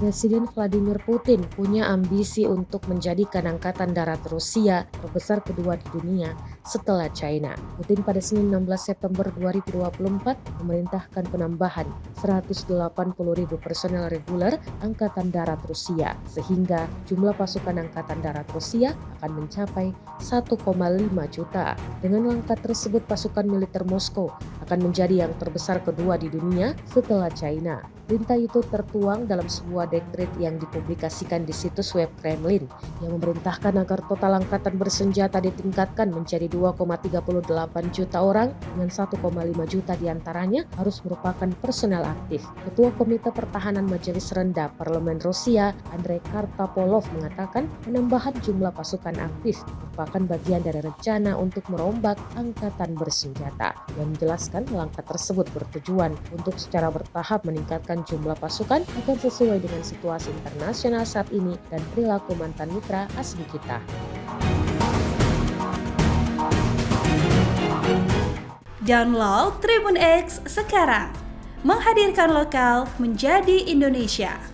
Presiden Vladimir Putin punya ambisi untuk menjadikan Angkatan Darat Rusia terbesar kedua di dunia setelah China. Putin pada Senin 16 September 2024 memerintahkan penambahan 180.000 personel reguler Angkatan Darat Rusia, sehingga jumlah pasukan Angkatan Darat Rusia akan mencapai 1,5 juta. Dengan langkah tersebut, pasukan militer Moskow akan menjadi yang terbesar kedua di dunia setelah China. Perintah itu tertuang dalam sebuah dekret yang dipublikasikan di situs web Kremlin yang memerintahkan agar total angkatan bersenjata ditingkatkan menjadi 2,38 juta orang dengan 1,5 juta diantaranya harus merupakan personel aktif. Ketua Komite Pertahanan Majelis Rendah Parlemen Rusia, Andrei Kartapolov, mengatakan penambahan jumlah pasukan aktif merupakan bagian dari rencana untuk merombak angkatan bersenjata. Yang menjelaskan langkah tersebut bertujuan untuk secara bertahap meningkatkan jumlah pasukan agar sesuai dengan situasi internasional saat ini dan perilaku mantan mitra asli kita. Download Tribun X sekarang, menghadirkan lokal menjadi Indonesia.